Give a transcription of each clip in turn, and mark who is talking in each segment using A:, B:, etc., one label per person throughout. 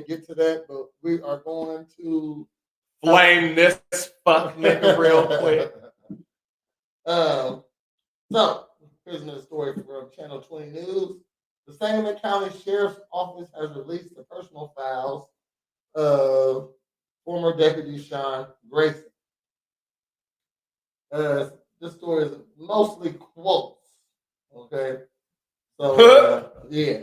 A: get to that, but we are going to
B: flame this fuck nigga real quick.
A: So, here's another story from Channel 20 News. The Sangamon County Sheriff's Office has released the personal files of former Deputy Sean Grayson. This story is mostly quotes. Okay. So, yeah.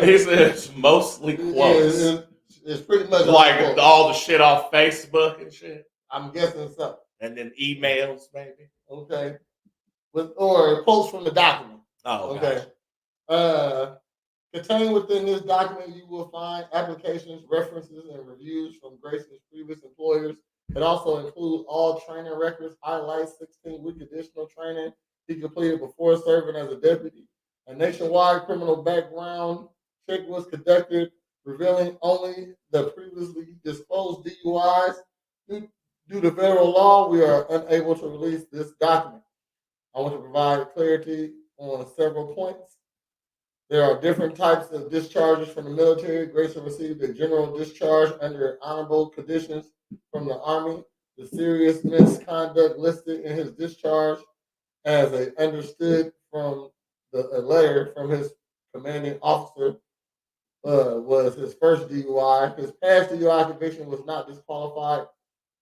B: He said it's mostly quotes.
A: Yeah, it's pretty much
B: like all the shit off Facebook and shit.
A: I'm guessing so.
B: And then emails, maybe.
A: Okay. Or quotes from the document.
B: Oh,
A: okay. Gotcha. Contained within this document, you will find applications, references, and reviews from Grayson's previous employers. It also includes all training records, highlights 16-week additional training he completed before serving as a deputy. A nationwide criminal background check was conducted, revealing only the previously disclosed DUIs. Due to federal law, we are unable to release this document. I want to provide clarity on several points. There are different types of discharges from the military. Grayson received a general discharge under honorable conditions from the Army. The serious misconduct listed in his discharge, as I understood from a letter from his commanding officer, was his first DUI. His past DUI conviction was not disqualified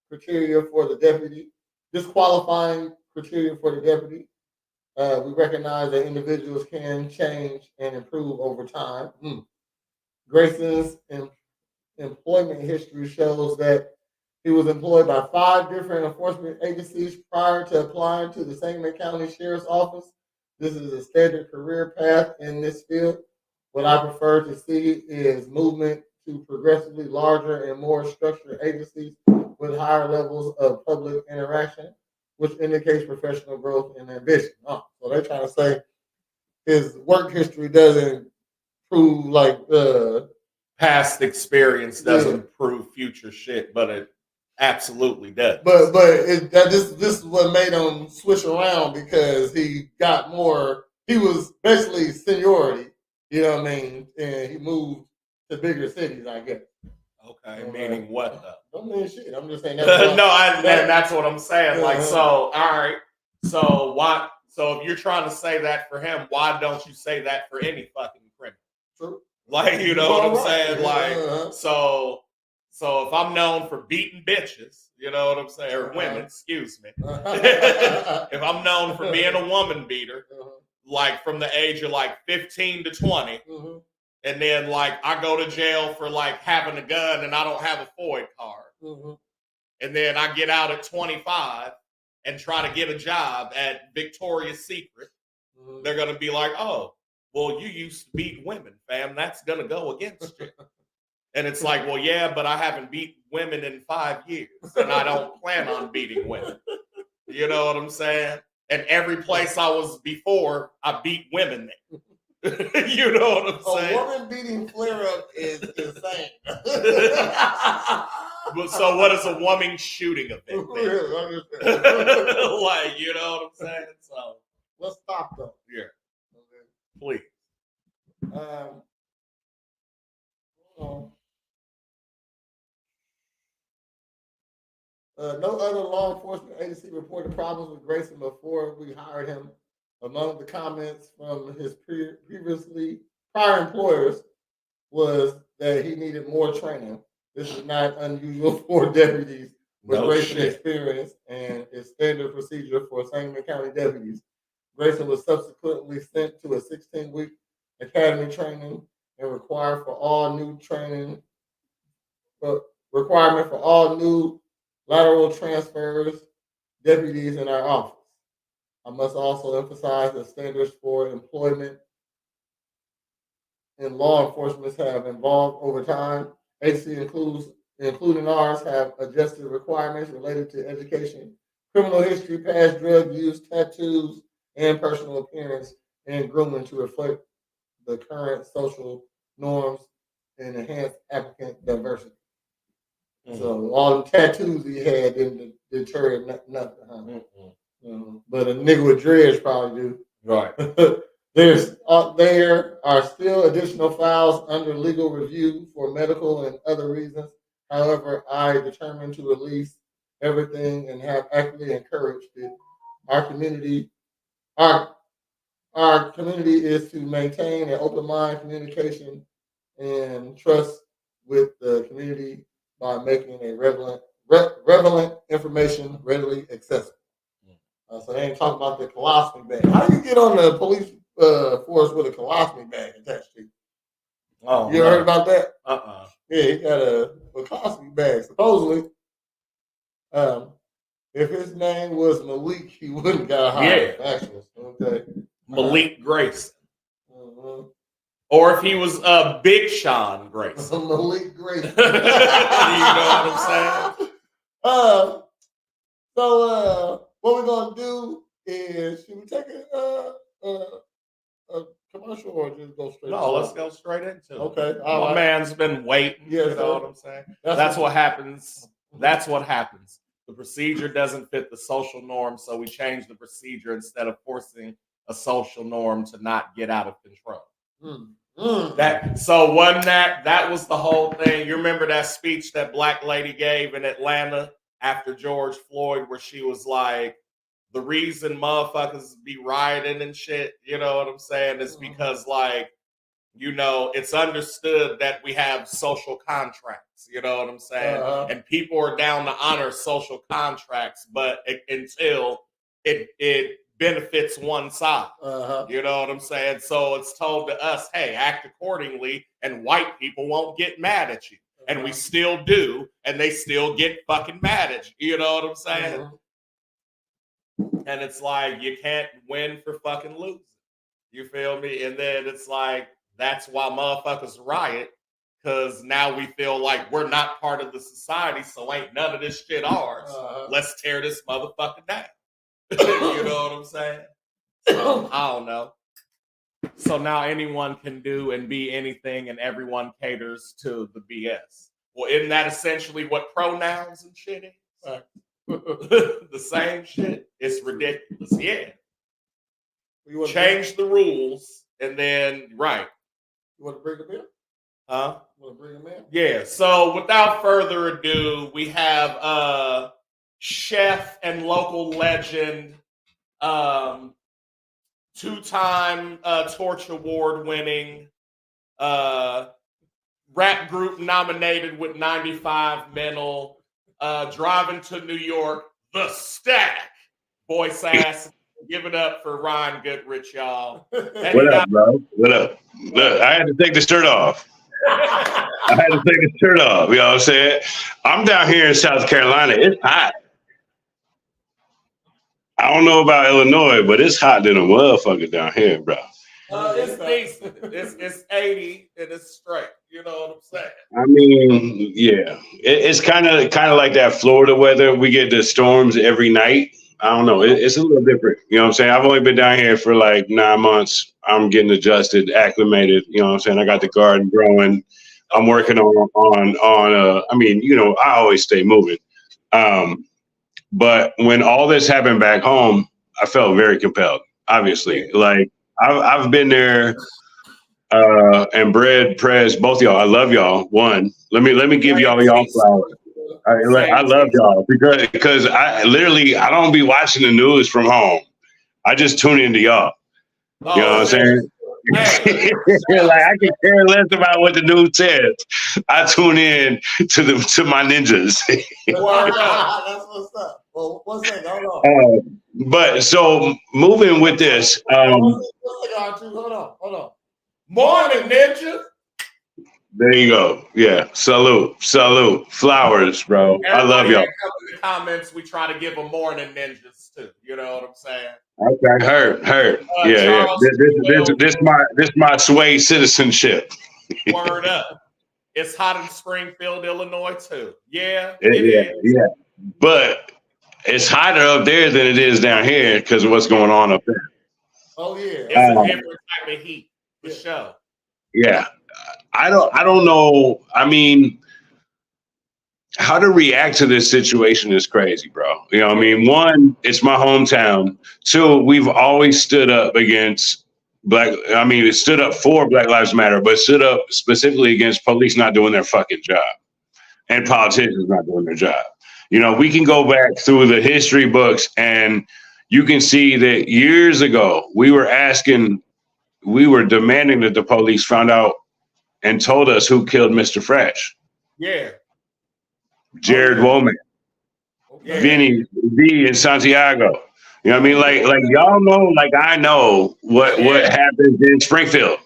A: criteria for the deputy. Disqualifying criteria for the deputy. We recognize that individuals can change and improve over time. Grayson's employment history shows that he was employed by 5 different enforcement agencies prior to applying to the Sangamon County Sheriff's Office. This is a standard career path in this field. What I prefer to see is movement to progressively larger and more structured agencies with higher levels of public interaction, which indicates professional growth and ambition. So they're trying to say his work history doesn't prove like
B: past experience doesn't prove future shit, but it absolutely does.
A: But this is what made him switch around, because he got more. He was basically seniority, you know what I mean, and he moved to bigger cities, I guess.
B: Okay, meaning what though?
A: Don't mean shit. I'm just saying
B: that's that's what I'm saying. Like, so, all right. So why? So if you're trying to say that for him, why don't you say that for any fucking criminal?
A: True.
B: Like, you know what I'm saying? Like, so if I'm known for beating bitches, you know what I'm saying, or women, excuse me. If I'm known for being a woman beater, like from the age of like 15 to 20. And then, like, I go to jail for, like, having a gun and I don't have a FOID card. And then I get out at 25 and try to get a job at Victoria's Secret. They're going to be like, oh, well, you used to beat women, fam. That's going to go against you. And it's like, well, yeah, but I haven't beat women in 5 years. And I don't plan on beating women. You know what I'm saying? And every place I was before, I beat women there. You know what I'm saying?
A: A woman beating flare up is insane.
B: So what is a woman shooting a big man? Like, you know what I'm saying? So
A: let's stop though.
B: Yeah. Okay. Please.
A: No other law enforcement agency reported problems with Grayson before we hired him. Among the comments from his prior employers was that he needed more training. This is not unusual for deputies with Grayson experience, and is standard procedure for Sangamon County deputies. Grayson was subsequently sent to a 16-week academy training and requirement for all new lateral transfers deputies in our office. I must also emphasize that standards for employment in law enforcement have evolved over time. Agency including ours, have adjusted requirements related to education, criminal history, past drug use, tattoos, and personal appearance and grooming to reflect the current social norms and enhance applicant diversity. So all the tattoos he had didn't deter nothing. But a nigga with dreads probably do.
B: Right.
A: There are still additional files under legal review for medical and other reasons. However, I determined to release everything and have actively encouraged it. Our community, our our community is to maintain an open mind, communication, and trust with the community by making a relevant information readily accessible. So they ain't talking about the colostomy bag. How do you get on the police force with a colostomy bag attached to you?
B: Oh,
A: you heard about that?
B: Uh-uh.
A: Yeah, he got a colostomy bag. Supposedly, if his name was Malik, he wouldn't got hired. Yeah. Actually, okay.
B: Malik Grayson. Mm-hmm. Or if he was Big Sean Grayson.
A: Malik Grayson.
B: You know what I'm saying?
A: So what we're gonna do is, should we take a commercial or just go straight?
B: No, let's go straight into it.
A: Okay,
B: my man's been waiting. Yes, you know what I'm saying? That's what happens. That's what happens. The procedure doesn't fit the social norm, so we change the procedure instead of forcing a social norm to not get out of control. That was the whole thing. You remember that speech that black lady gave in Atlanta after George Floyd, where she was like, the reason motherfuckers be rioting and shit, you know what I'm saying, is because, like, you know, it's understood that we have social contracts, you know what I'm saying? And people are down to honor social contracts, but until it benefits one side, you know what I'm saying? So it's told to us, hey, act accordingly, and white people won't get mad at you. And we still do, and they still get fucking mad at you, you know what I'm saying? And it's like, you can't win for fucking losing. You feel me? And then it's like, that's why motherfuckers riot, because now we feel like we're not part of the society, so ain't none of this shit ours. Let's tear this motherfucker down. You know what I'm saying? So, I don't know. So now anyone can do and be anything, and everyone caters to the BS. Well, isn't that essentially what pronouns and shit is? The same shit. It's ridiculous. Yeah. Change the rules, and then, right.
A: You want to bring them in?
B: Huh?
A: You want to bring them in? Yeah.
B: So without further ado, we have chef and local legend, two-time Torch Award winning, rap group nominated with 95 Mental, driving to New York, The Stack, voice ass. Give it up for Ryne Goodrich, y'all.
C: What up, bro? What up? Look, I had to take the shirt off. You know what I'm saying? I'm down here in South Carolina. It's hot. I don't know about Illinois, but it's hot than a motherfucker down here, bro.
B: It's decent. It's 80 and it's straight. You know what I'm saying?
C: I mean, yeah. It's kind of like that Florida weather. We get the storms every night. I don't know. It's a little different. You know what I'm saying? I've only been down here for like 9 months. I'm getting adjusted, acclimated. You know what I'm saying? I got the garden growing. I'm working on I mean, you know, I always stay moving. But when all this happened back home, I felt very compelled, obviously. Like, I've been there and Bread, Prez, both y'all. I love y'all. One, let me give y'all flowers. I love y'all because I don't be watching the news from home. I just tune into y'all. You know what I'm saying? Like, I can care less about what the news says. I tune in to my ninjas.
A: That's what's up. Well, one second, hold on.
C: But so moving with this.
A: Hold on.
B: Morn'n Ninjas.
C: There you go. Yeah. Salute. Flowers, bro. I love y'all.
B: In the comments, we try to give them Morn'n Ninjas too. You know what I'm saying?
C: Okay. Heard. Yeah. This my sway citizenship.
B: Word up. It's hot in Springfield, Illinois too. Yeah.
C: Yeah. But it's hotter up there than it is down here because of what's going on up there.
A: Oh yeah.
B: It's a different type of heat for sure.
C: Yeah. I don't know. I mean, how to react to this situation is crazy, bro. You know what I mean? One, it's my hometown. Two, we've always stood up against it stood up for Black Lives Matter, but stood up specifically against police not doing their fucking job and politicians not doing their job. You know, we can go back through the history books and you can see that years ago, we were demanding that the police found out and told us who killed Mr. Fresh.
B: Yeah.
C: Jared Womack.
B: Yeah.
C: Vinny V in Santiago. You know what I mean? Like y'all know, like I know what happens in Springfield.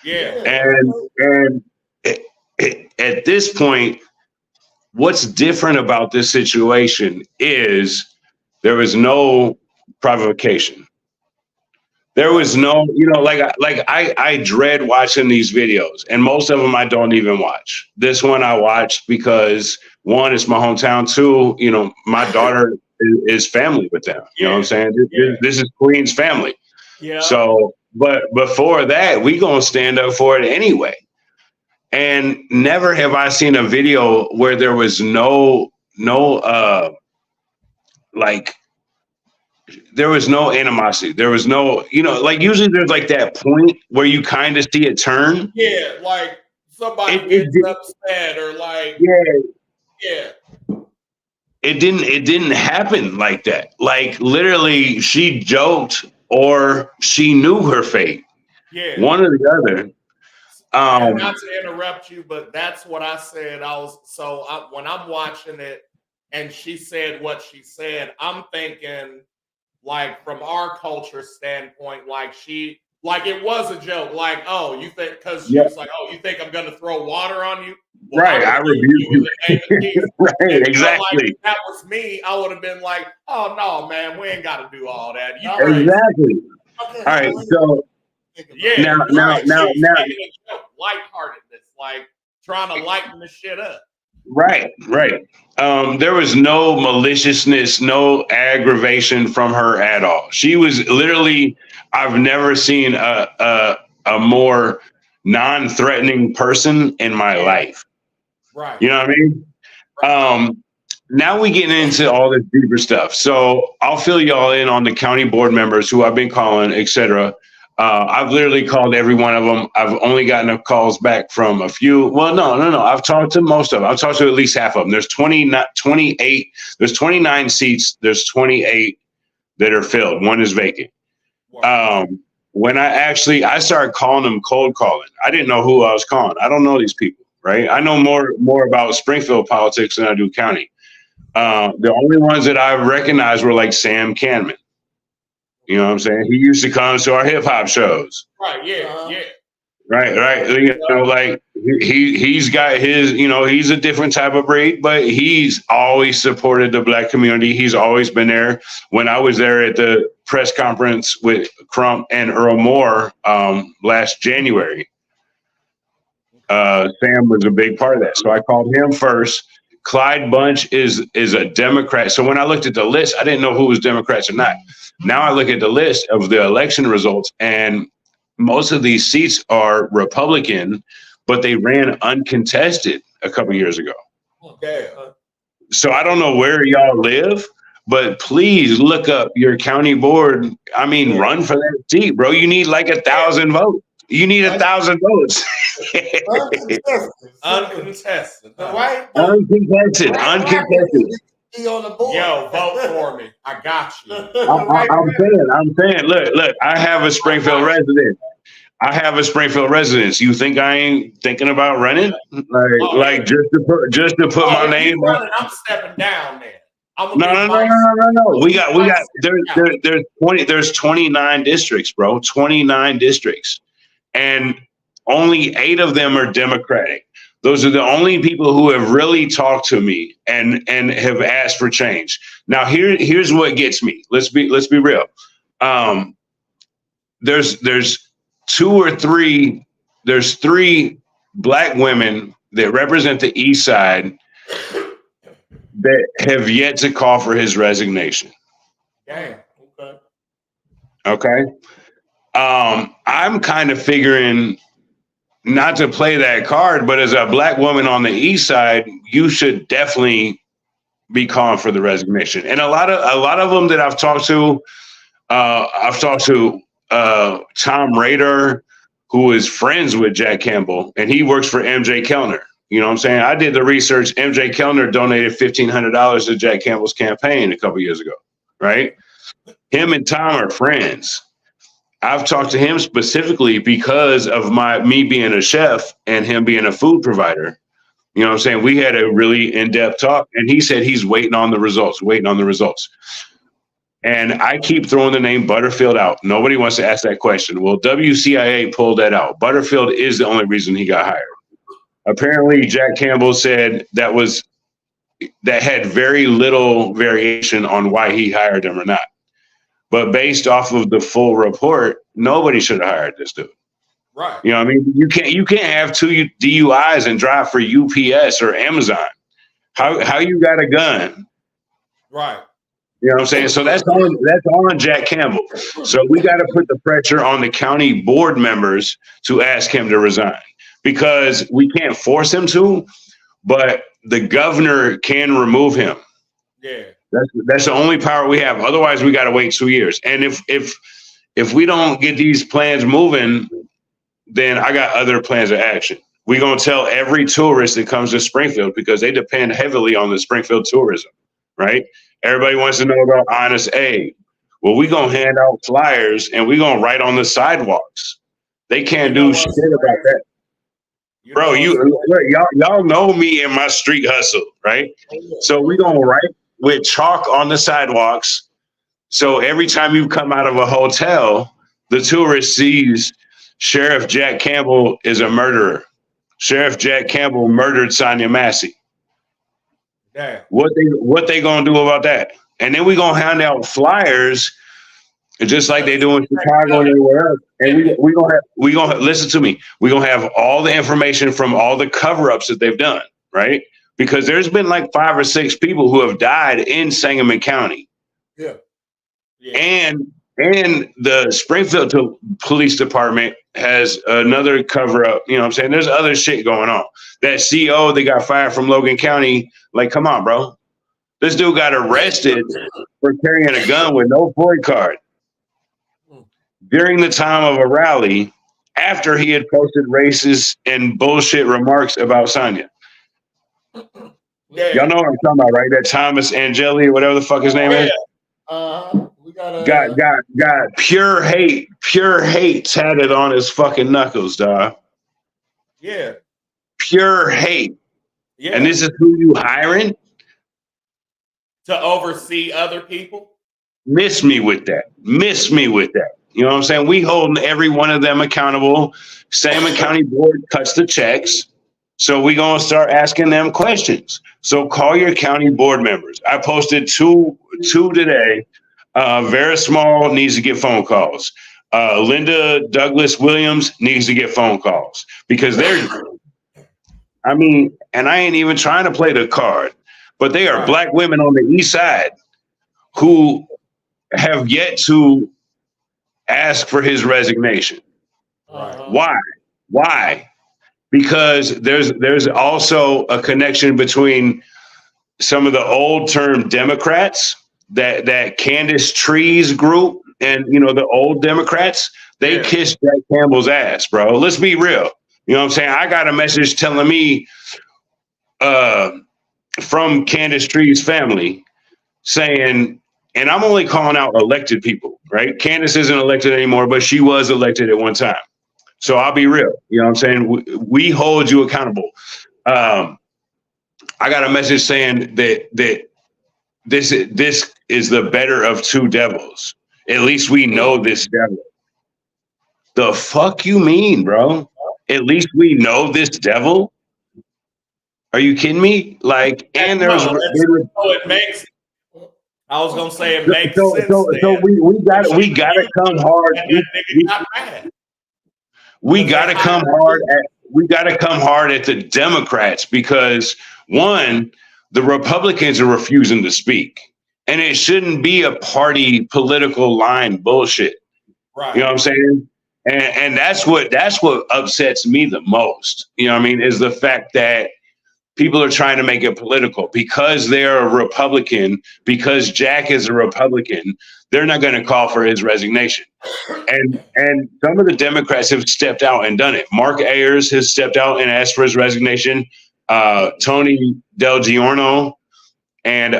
B: Yeah.
C: And at this point, what's different about this situation is there was no provocation. There was no, you know, I dread watching these videos, and most of them I don't even watch. This one I watched because one, it's my hometown. Two, you know, my daughter is family with them. You know what I'm saying? This is Queen's family.
B: Yeah.
C: So, but before that, we gonna stand up for it anyway. And never have I seen a video where there was there was no animosity. There was no, you know, like usually there's like that point where you kind of see it turn.
B: Yeah, like somebody gets upset or like yeah.
C: It didn't happen like that. Like literally she joked or she knew her fate.
B: Yeah.
C: One or the other.
B: Not to interrupt you, but that's what I said. When I'm watching it and she said what she said, I'm thinking like from our culture standpoint, like it was a joke. Like, oh, you think because she was like, oh, you think I'm going to throw water on you? Well,
C: right, I rebuke you. Right, exactly.
B: Like, if that was me, I would have been like, oh no, man, we ain't got to do all that.
C: Exactly. All right, so
B: yeah,
C: now,
B: lightheartedness, like trying to lighten the shit up.
C: Right. There was no maliciousness, no aggravation from her at all. She was literally, I've never seen a more non-threatening person in my life.
B: Right.
C: You know what I mean? Right. Now we getting into all this deeper stuff. So I'll fill y'all in on the county board members who I've been calling, etc. I've literally called every one of them. I've only gotten calls back from a few. Well, no. I've talked to most of them. I've talked to at least half of them. There's 28. There's 29 seats. There's 28 that are filled. One is vacant. Wow. When I started calling them cold calling. I didn't know who I was calling. I don't know these people, right? I know more about Springfield politics than I do county. The only ones that I recognized were like Sam Canman. You know what I'm saying? He used to come to our hip hop shows.
B: Right. Yeah. Yeah.
C: Right. You know, like he's got his, you know, he's a different type of breed, but he's always supported the Black community. He's always been there. When I was there at the press conference with Crump and Earl Moore last January, Sam was a big part of that. So I called him first. Clyde Bunch is a Democrat. So when I looked at the list, I didn't know who was Democrats or not. Now I look at the list of the election results, and most of these seats are Republican, but they ran uncontested a couple years ago.
B: Okay.
C: So I don't know where y'all live, but please look up your county board. I mean, run for that seat, bro. You need like 1,000 votes. You need 1,000 votes.
B: Uncontested.
A: Right?
C: Uncontested.
A: On the board.
B: Yo, vote for me. I got you.
C: I'm saying, look, I have a Springfield resident. You think I ain't thinking about running? Like just to put my name
B: running, I'm stepping down there.
C: No. We got there's 29 districts, bro. 29 districts. And only 8 of them are Democratic. Those are the only people who have really talked to me and have asked for change. Now here's what gets me. Let's be real. There's 3 Black women that represent the East Side that have yet to call for his resignation.
B: Damn.
C: Okay. I'm kind of figuring not to play that card, but as a Black woman on the East Side, you should definitely be calling for the resignation. And a lot of them that I've talked to Tom Rader, who is friends with Jack Campbell, and he works for MJ Kellner. You know what I'm saying? I did the research. MJ Kellner donated $1,500 to Jack Campbell's campaign a couple years ago, right? Him and Tom are friends. I've talked to him specifically because of me being a chef and him being a food provider. You know what I'm saying? We had a really in-depth talk, and he said he's waiting on the results. And I keep throwing the name Butterfield out. Nobody wants to ask that question. Well, WCIA pulled that out. Butterfield is the only reason he got hired. Apparently, Jack Campbell said that had very little variation on why he hired him or not. But based off of the full report, nobody should have hired this dude.
B: Right.
C: You know what I mean? You can't have 2 DUIs and drive for UPS or Amazon. How you got a gun?
B: Right.
C: You know what I'm saying? So that's on Jack Campbell. So we got to put the pressure on the county board members to ask him to resign, because we can't force him to, but the governor can remove him.
B: Yeah.
C: That's the only power we have. Otherwise, we got to wait 2 years. And if we don't get these plans moving, then I got other plans of action. We're going to tell every tourist that comes to Springfield, because they depend heavily on the Springfield tourism, right? Everybody wants to know about Honest Abe. Well, we're going to hand out flyers and we're going to write on the sidewalks. They can't do shit about that. Bro, y'all know me and my street hustle, right? So we're going to write with chalk on the sidewalks. So every time you come out of a hotel, the tourist sees Sheriff Jack Campbell is a murderer. Sheriff Jack Campbell murdered Sonia Massey.
B: Damn.
C: What they gonna do about that? And then we gonna hand out flyers, just like they do in Chicago and everywhere else. And we gonna listen to me. We gonna have all the information from all the cover-ups that they've done, right? Because there's been like 5 or 6 people who have died in Sangamon County.
A: Yeah.
C: And the Springfield Police Department has another cover-up. You know what I'm saying? There's other shit going on. That CO that got fired from Logan County, like, come on, bro. This dude got arrested for carrying a gun with no FOID card during the time of a rally after he had posted racist and bullshit remarks about Sonia.
B: Yeah.
C: Y'all know what I'm talking about, right? That Thomas Angeli, whatever the fuck his name is.
A: We got
C: got pure hate tatted on his fucking knuckles, dog.
B: Yeah.
C: Pure hate.
B: Yeah.
C: And this is who you hiring?
B: To oversee other people?
C: Miss me with that. You know what I'm saying? We holding every one of them accountable. Sangamon County Board cuts the checks. So we're going to start asking them questions. So call your county board members. I posted two today. Vera Small needs to get phone calls. Linda Douglas Williams needs to get phone calls, because and I ain't even trying to play the card, but they are Black women on the east side who have yet to ask for his resignation. Why? Because there's also a connection between some of the old term Democrats, that Candace Trees group, and the old Democrats, they kissed Jack Campbell's ass, bro. Let's be real. You know what I'm saying? I got a message telling me from Candace Trees' family saying, and I'm only calling out elected people, right? Candace isn't elected anymore, but she was elected at one time. So I'll be real. You know what I'm saying? We hold you accountable. I got a message saying that this is the better of two devils. At least we know this devil. The fuck you mean, bro? At least we know this devil? Are you kidding me? Like, and there's
B: it makes. I was gonna say it makes sense.
C: So we gotta come hard. We gotta come hard at the Democrats, because one, the Republicans are refusing to speak, and it shouldn't be a party political line bullshit.
B: Right.
C: You know what I'm saying? And that's what upsets me the most. You know what I mean? Is the fact that people are trying to make it political because they're a Republican, because Jack is a Republican. They're not going to call for his resignation. And some of the Democrats have stepped out and done it. Mark Ayers has stepped out and asked for his resignation. Tony Del Giorno and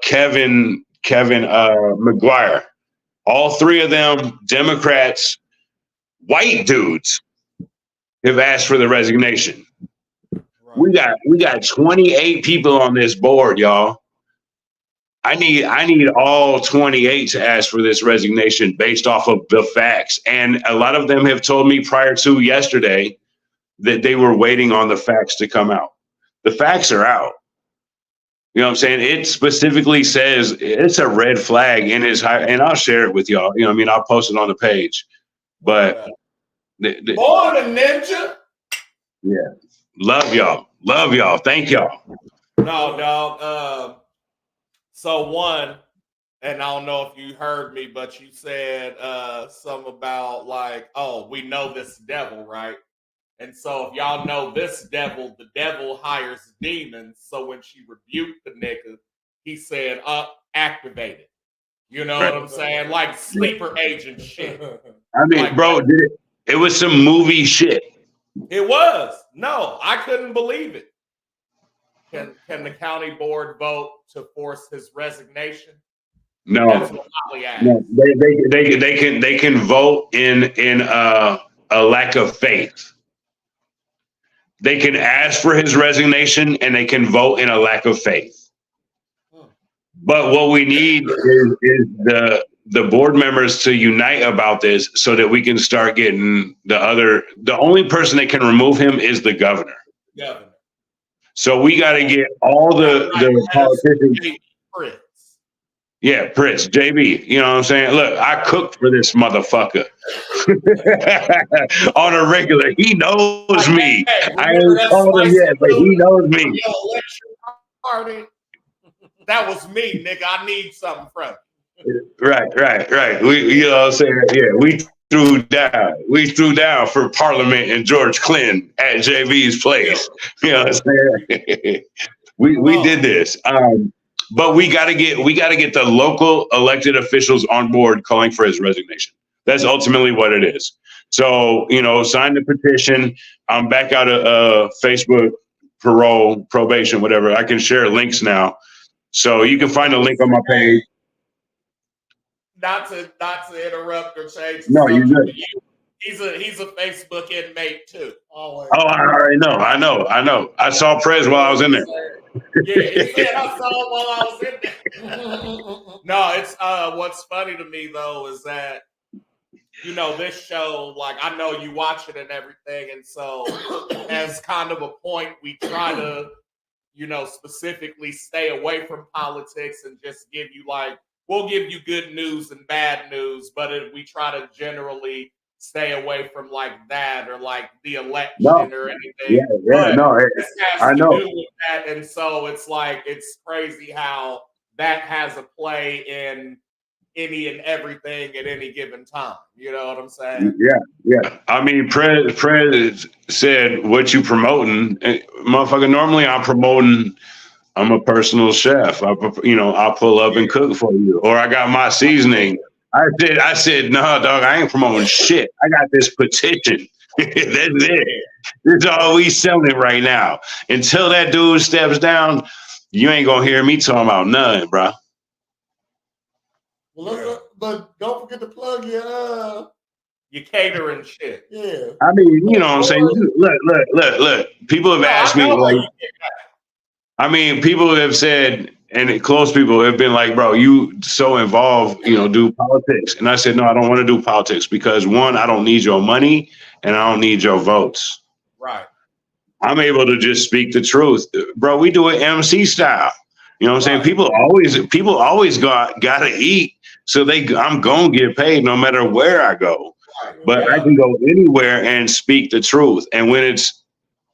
C: Kevin McGuire. All three of them, Democrats, white dudes, have asked for the resignation. Right. We got 28 people on this board, y'all. I need all 28 to ask for this resignation based off of the facts. And a lot of them have told me prior to yesterday that they were waiting on the facts to come out. The facts are out. You know what I'm saying? It specifically says it's a red flag in his high, and I'll share it with y'all. You know what I mean? I'll post it on the page. But
B: Morn'n Ninja.
C: Yeah. Love y'all. Love y'all. Thank y'all.
B: No, dog. So one, and I don't know if you heard me, but you said something about like, oh, we know this devil, right? And so if y'all know this devil, the devil hires demons. So when she rebuked the nigga, he said, activate it. You know what I'm saying? Like sleeper agent shit.
C: I mean, like, bro, it was some movie shit.
B: It was. No, I couldn't believe it. Can the county board vote to force his resignation?
C: No.
B: That's what Holly asked.
C: No. They can vote in a lack of faith. They can ask for his resignation and they can vote in a lack of faith. But what we need is the board members to unite about this so that we can start getting the only person that can remove him is the governor.
B: Governor.
C: So we got to get all the politicians.
B: Prince.
C: Yeah, Prince, JB. You know what I'm saying? Look, I cooked for this motherfucker on a regular. He knows me. I ain't called him yet, but he knows me.
B: Party. That was me, nigga. I need something from you.
C: Right. We, you know what I'm saying? Yeah, we threw down for Parliament and George Clinton at JB's place. You know what I'm saying? we did this. But we gotta get the local elected officials on board calling for his resignation. That's ultimately what it is. So, you know, sign the petition. I'm back out of Facebook, probation, whatever. I can share links now. So you can find a link on my page.
B: Not to interrupt or change.
C: No, you're good.
B: He's a Facebook inmate too. Always.
C: Oh, I already know. I know. I saw Prez while I was in there.
B: Yeah, he said I saw it while I was in there. No, it's what's funny to me though is that, you know, this show, like I know you watch it and everything, and so as kind of a point, we try to, you know, specifically stay away from politics and just give you we'll give you good news and bad news, but we try to generally stay away from like that or like the election or anything.
C: Yeah, no,
B: I know. To do with that, and so it's like it's crazy how that has a play in any and everything at any given time. You know what I'm saying?
C: Yeah. I mean, Prez said, "What you promoting, motherfucker?" Normally, I'm a personal chef. I'll pull up and cook for you, or I got my seasoning. I said, no, dog, I ain't promoting shit. I got this petition. That's it. That's all we selling right now. Until that dude steps down, you ain't gonna hear me talking about nothing, bro.
A: Well, but don't forget to plug your
B: catering shit.
A: Yeah.
C: I mean, you know what I'm saying? Look. People have asked me, like, I mean, people have said, and close people have been like, bro, you so involved, you know, do politics. And I said, no, I don't want to do politics because one, I don't need your money and I don't need your votes.
B: Right.
C: I'm able to just speak the truth. Bro, we do it MC style. You know what I'm saying? People always gotta eat. So I'm gonna get paid no matter where I go. Right. But I can go anywhere and speak the truth. And when it's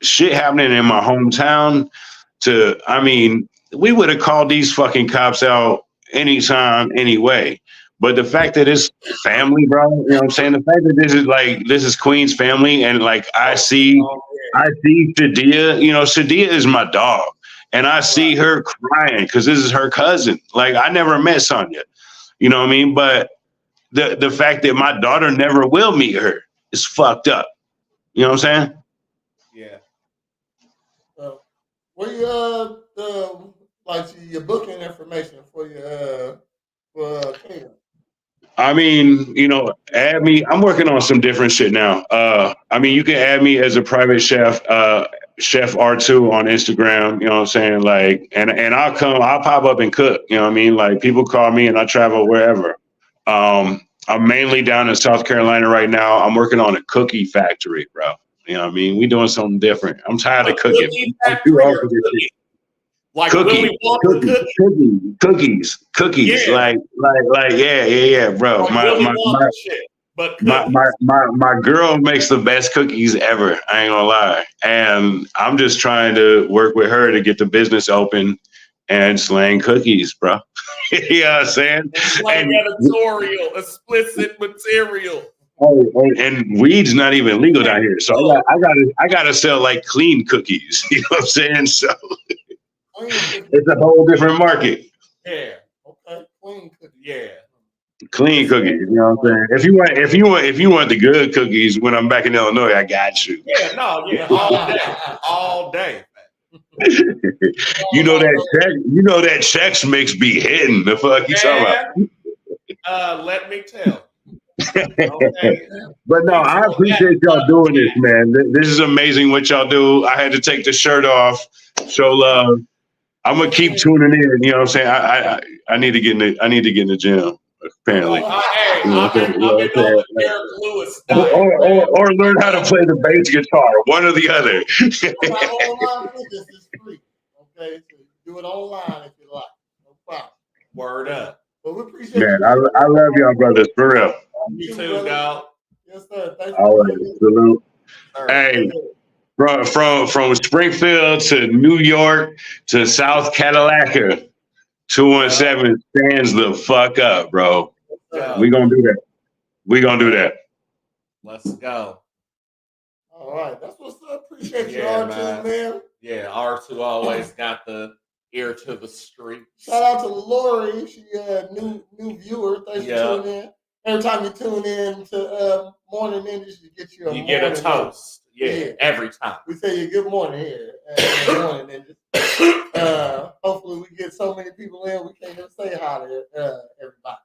C: shit happening in my hometown, we would have called these fucking cops out anytime, anyway. But the fact that it's family, bro, you know what I'm saying? The fact that this is Queen's family and like I see I see Shadia. Shadia is my dog, and I see her crying because this is her cousin. Like I never met Sonya. You know what I mean? But the fact that my daughter never will meet her is fucked up. You know what I'm saying?
B: Yeah.
A: Where you your booking information for your for catering?
C: I mean, add me. I'm working on some different shit now. You can add me as a private chef, Chef R2 on Instagram. You know what I'm saying? Like, and I'll pop up and cook. You know what I mean? Like, people call me and I travel wherever. I'm mainly down in South Carolina right now. I'm working on a cookie factory, bro. You know what I mean? We doing something different. I'm tired of cooking. I'm too old for this shit.
B: Like Willy Wonka
C: cookies.
B: Yeah.
C: Yeah, bro.
B: Like Willy Wonka shit, but
C: my girl makes the best cookies ever. I ain't gonna lie, and I'm just trying to work with her to get the business open and slang cookies, bro. You know what I'm saying?
B: Slang editorial, explicit material.
C: Oh, and weed's not even legal down here, so I gotta sell like clean cookies. You know what I'm saying? So it's a whole different market.
B: Yeah.
A: Okay. Clean cookies.
B: Yeah.
C: Clean cookies. You know what I'm saying? If you want the good cookies when I'm back in Illinois, I got you.
B: Yeah. No. Yeah. All day.
C: You know that Chex Mix be hitting the fuck you talking
B: about. Let me tell.
C: Okay. But no, I appreciate y'all doing this, man. This is amazing what y'all do. I had to take the shirt off, show love. I'm gonna keep tuning in. You know what I'm saying? I need to get in the gym. Apparently, or learn how to play the bass guitar. One or the other.
A: Online fitness is free. Okay, so do it online if you like. No problem.
B: Word up.
A: But we appreciate
C: you. Man, I love y'all brothers for real.
B: You too, dog.
A: Yes, sir. Thanks
C: all right, salute.
B: Hey,
C: from Springfield to New York to South Cadillac, 217 stands the fuck up, bro. We gonna do that.
B: Let's go.
A: All right, that's what's up. Appreciate you, R2, man.
B: Yeah, R2 always got the ear to the street.
A: Shout out to Lori. She new viewer. Thanks for tuning in. Every time you tune in to Morn'n Ninjas, you get a
B: toast. Yeah, every time.
A: We say you good morning here at Morn'n Ninjas. Hopefully we get so many people in we can't even say hi to everybody.